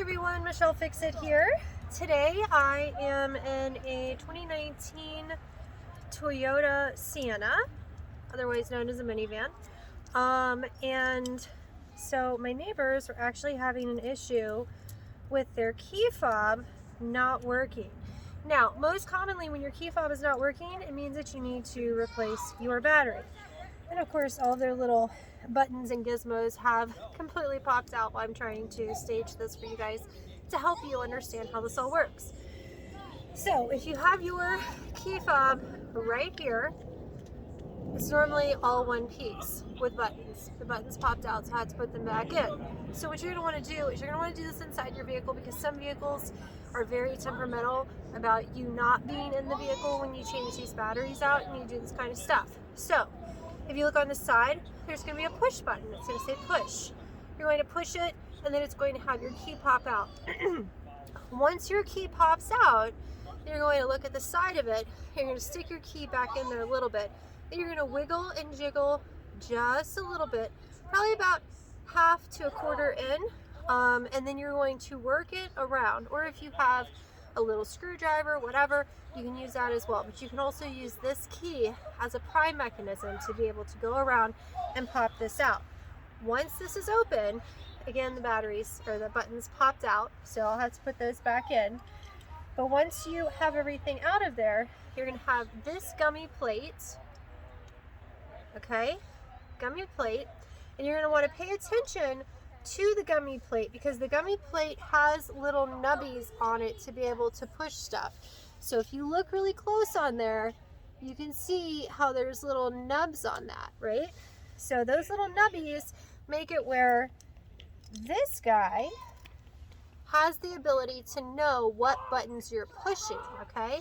Hi everyone, Michelle Fix-It here. Today I am in a 2019 Toyota Sienna, otherwise known as a minivan. And so my neighbors are actually having an issue with their key fob not working. Now, most commonly when your key fob is not working, it means that you need to replace your battery. And of course, all their little buttons and gizmos have completely popped out while I'm trying to stage this for you guys to help you understand how this all works. So if you have your key fob right here, it's normally all one piece with buttons. The buttons popped out, so I had to put them back in. So what you're going to want to do is you're going to want to do this inside your vehicle, because some vehicles are very temperamental about you not being in the vehicle when you change these batteries out and you do this kind of stuff. So if you look on the side, there's going to be a push button. It's going to say push. You're going to push it, and then it's going to have your key pop out. Once your key pops out, you're going to look at the side of it. You're going to stick your key back in there a little bit. Then you're going to wiggle and jiggle just a little bit, probably about half to a quarter in, and then you're going to work it around. Or if you have a little screwdriver, whatever, you can use that as well. But you can also use this key as a pry mechanism to be able to go around and pop this out. Once this is open, again, the batteries or the buttons popped out, so I'll have to put those back in. But once you have everything out of there, you're going to have this gummy plate, okay, gummy plate, and you're going to want to pay attention to the gummy plate, because the gummy plate has little nubbies on it to be able to push stuff. So if you look really close on there, you can see how there's little nubs on that, right? So those little nubbies make it where this guy has the ability to know what buttons you're pushing, okay?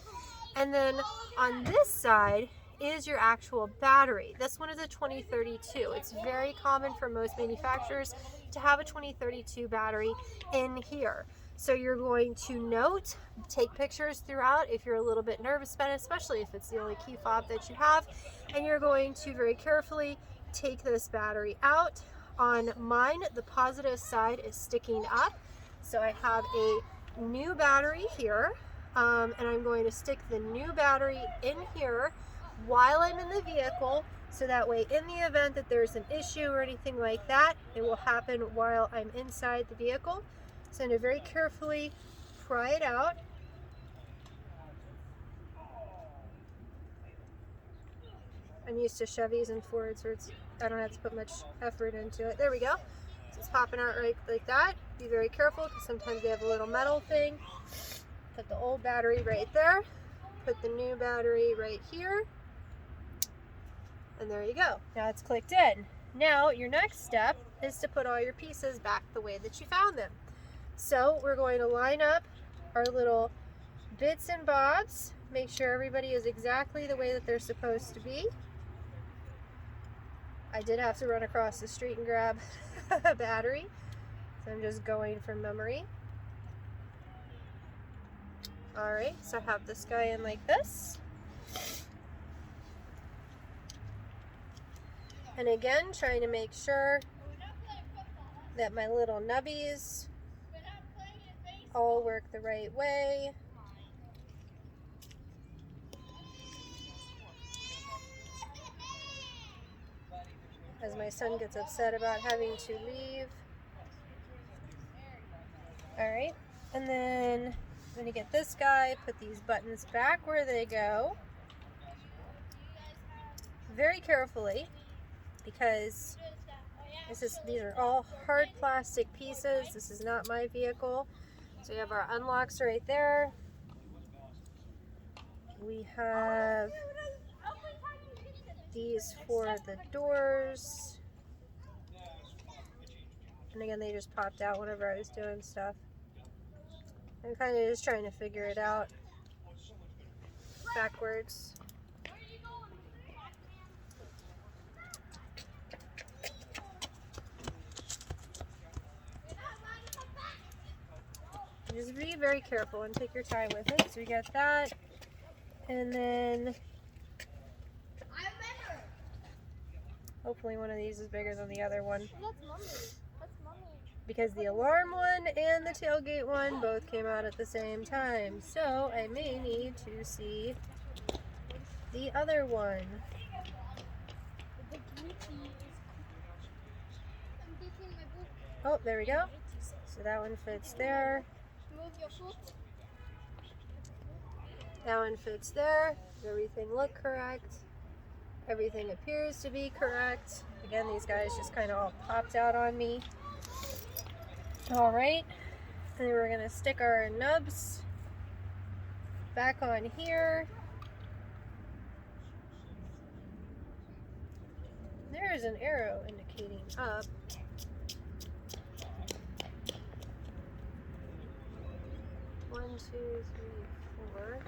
And then on this side is your actual battery. This one is a 2032. It's very common for most manufacturers to have a 2032 battery in here. So you're going to note, take pictures throughout if you're a little bit nervous about it, especially if it's the only key fob that you have, and you're going to very carefully take this battery out. On mine, the positive side is sticking up. So I have a new battery here, and I'm going to stick the new battery in here while I'm in the vehicle, so that way in the event that there's an issue or anything like that, it will happen while I'm inside the vehicle. So I'm going to very carefully pry it out. I'm used to Chevys and Fords, so I don't have to put much effort into it. There we go. So it's popping out right like that. Be very careful, because sometimes they have a little metal thing. Put the old battery right there. Put the new battery right here. And there you go. Now it's clicked in. Now your next step is to put all your pieces back the way that you found them. So we're going to line up our little bits and bobs. Make sure everybody is exactly the way that they're supposed to be. I did have to run across the street and grab a battery, so I'm just going from memory. Alright, so I have this guy in like this. And again, trying to make sure that my little nubbies all work the right way. As my son gets upset about having to leave. Alright, and then I'm going to get this guy, put these buttons back where they go. Very carefully, because these are all hard plastic pieces. This is not my vehicle. So we have our unlocks right there. We have these for the doors. And again, they just popped out whenever I was doing stuff. I'm kind of just trying to figure it out backwards. Just be very careful and take your time with it. So we got that, and then hopefully one of these is bigger than the other one. That's mommy. That's mommy. because the alarm one and the tailgate one both came out at the same time. So I may need to see the other one. Oh, there we go. So that one fits there. That one fits there. Does everything look correct? Everything appears to be correct. Again, these guys just kind of all popped out on me. All right. And then we're going to stick our nubs back on here. There's an arrow indicating up. One, two, three, four.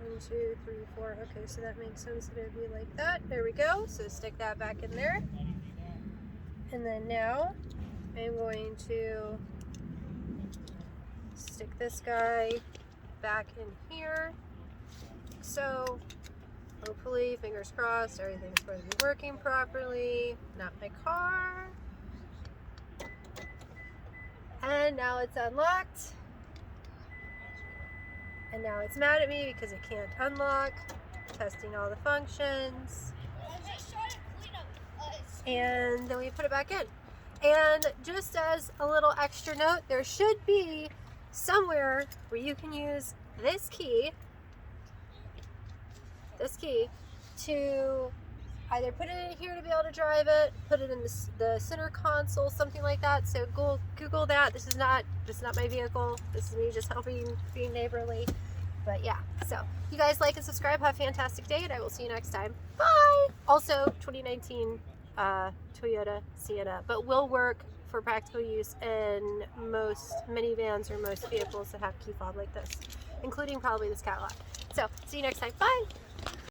1, 2, 3, 4. Okay, so that makes sense that it would be like that. There we go. So stick that back in there. And then now I'm going to stick this guy back in here. So hopefully, fingers crossed, everything's going to be working properly. Not my car. And now it's unlocked. And now it's mad at me because it can't unlock. Testing all the functions. And then we put it back in. And just as a little extra note, there should be somewhere where you can use this key to either put it in here to be able to drive it, put it in the center console, something like that. So Google that. This is not my vehicle. This is me just helping, being neighborly. But yeah, so you guys like and subscribe. Have a fantastic day, and I will see you next time. Bye! Also, 2019 Toyota Sienna, but will work for practical use in most minivans or most vehicles that have key fob like this, including probably this Cadillac. So, see you next time. Bye!